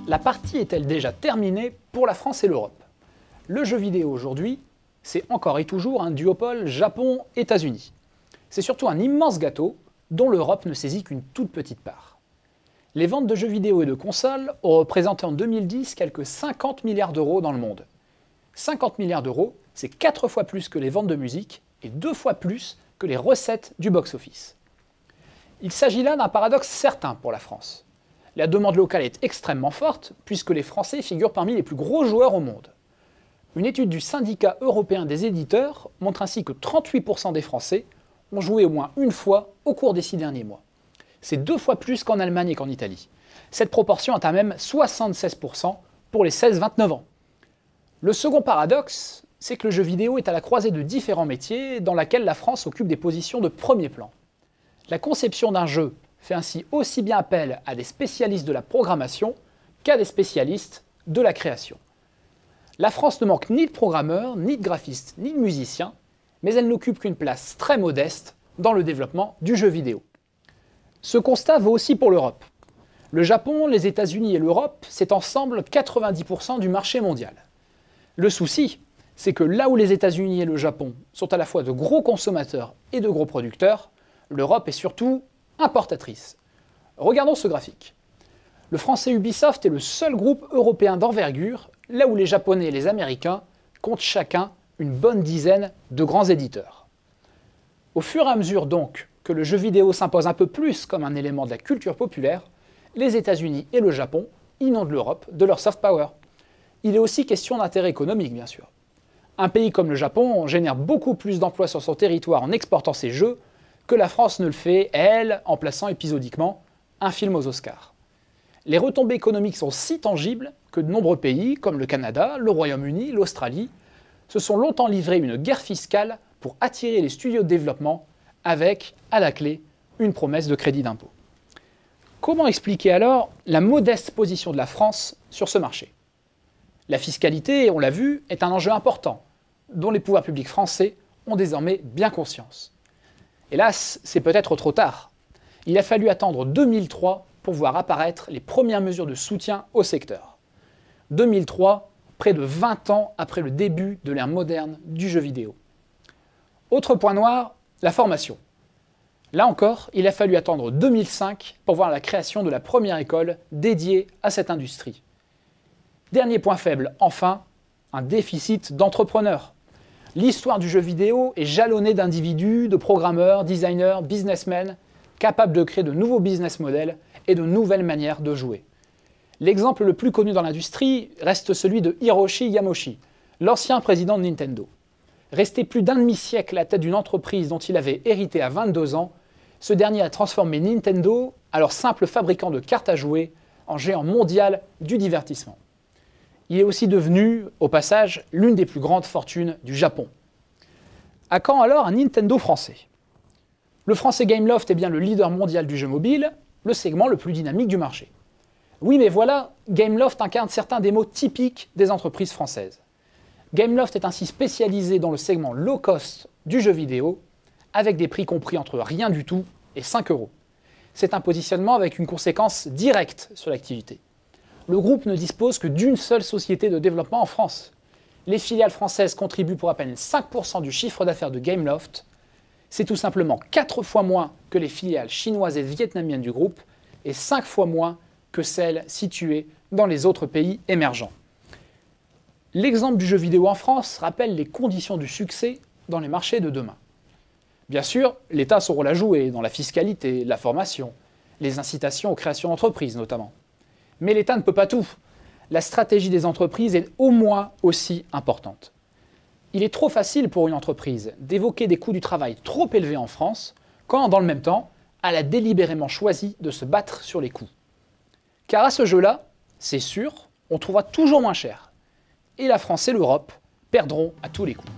La partie est-elle déjà terminée pour la France et l'Europe? Le jeu vidéo aujourd'hui, c'est encore et toujours un duopole Japon-États-Unis. C'est surtout un immense gâteau dont l'Europe ne saisit qu'une toute petite part. Les ventes de jeux vidéo et de consoles ont représenté en 2010 quelques 50 milliards d'euros dans le monde. 50 milliards d'euros, c'est 4 fois plus que les ventes de musique et 2 fois plus que les recettes du box-office. Il s'agit là d'un paradoxe certain pour la France. La demande locale est extrêmement forte puisque les Français figurent parmi les plus gros joueurs au monde. Une étude du syndicat européen des éditeurs montre ainsi que 38% des Français ont joué au moins une fois au cours des 6 derniers mois. C'est 2 fois plus qu'en Allemagne et qu'en Italie. Cette proportion atteint même 76% pour les 16-29 ans. Le second paradoxe, c'est que le jeu vidéo est à la croisée de différents métiers dans lesquels la France occupe des positions de premier plan. La conception d'un jeu fait ainsi aussi bien appel à des spécialistes de la programmation qu'à des spécialistes de la création. La France ne manque ni de programmeurs, ni de graphistes, ni de musiciens, mais elle n'occupe qu'une place très modeste dans le développement du jeu vidéo. Ce constat vaut aussi pour l'Europe. Le Japon, les États-Unis et l'Europe, c'est ensemble 90% du marché mondial. Le souci, c'est que là où les États-Unis et le Japon sont à la fois de gros consommateurs et de gros producteurs, l'Europe est surtout importatrice. Regardons ce graphique. Le français Ubisoft est le seul groupe européen d'envergure, là où les Japonais et les Américains comptent chacun une bonne dizaine de grands éditeurs. Au fur et à mesure donc que le jeu vidéo s'impose un peu plus comme un élément de la culture populaire, les États-Unis et le Japon inondent l'Europe de leur soft power. Il est aussi question d'intérêt économique, bien sûr. Un pays comme le Japon génère beaucoup plus d'emplois sur son territoire en exportant ses jeux que la France ne le fait, elle, en plaçant épisodiquement un film aux Oscars. Les retombées économiques sont si tangibles que de nombreux pays, comme le Canada, le Royaume-Uni, l'Australie, se sont longtemps livrés une guerre fiscale pour attirer les studios de développement avec, à la clé, une promesse de crédit d'impôt. Comment expliquer alors la modeste position de la France sur ce marché? La fiscalité, on l'a vu, est un enjeu important, dont les pouvoirs publics français ont désormais bien conscience. Hélas, c'est peut-être trop tard. Il a fallu attendre 2003 pour voir apparaître les premières mesures de soutien au secteur. 2003, près de 20 ans après le début de l'ère moderne du jeu vidéo. Autre point noir, la formation. Là encore, il a fallu attendre 2005 pour voir la création de la première école dédiée à cette industrie. Dernier point faible, enfin, un déficit d'entrepreneurs. L'histoire du jeu vidéo est jalonnée d'individus, de programmeurs, designers, businessmen, capables de créer de nouveaux business models et de nouvelles manières de jouer. L'exemple le plus connu dans l'industrie reste celui de Hiroshi Yamauchi, l'ancien président de Nintendo. Resté plus d'un demi-siècle à la tête d'une entreprise dont il avait hérité à 22 ans, ce dernier a transformé Nintendo, alors simple fabricant de cartes à jouer, en géant mondial du divertissement. Il est aussi devenu, au passage, l'une des plus grandes fortunes du Japon. À quand alors un Nintendo français? Le français Gameloft est bien le leader mondial du jeu mobile, le segment le plus dynamique du marché. Oui, mais voilà, Gameloft incarne certains des mots typiques des entreprises françaises. Gameloft est ainsi spécialisé dans le segment low cost du jeu vidéo, avec des prix compris entre rien du tout et 5 €. C'est un positionnement avec une conséquence directe sur l'activité. Le groupe ne dispose que d'une seule société de développement en France. Les filiales françaises contribuent pour à peine 5% du chiffre d'affaires de Gameloft. C'est tout simplement 4 fois moins que les filiales chinoises et vietnamiennes du groupe et 5 fois moins que celles situées dans les autres pays émergents. L'exemple du jeu vidéo en France rappelle les conditions du succès dans les marchés de demain. Bien sûr, l'État a son rôle à jouer dans la fiscalité, la formation, les incitations aux créations d'entreprises notamment. Mais l'État ne peut pas tout. La stratégie des entreprises est au moins aussi importante. Il est trop facile pour une entreprise d'évoquer des coûts du travail trop élevés en France, quand, dans le même temps, elle a délibérément choisi de se battre sur les coûts. Car à ce jeu-là, c'est sûr, on trouvera toujours moins cher. Et la France et l'Europe perdront à tous les coups.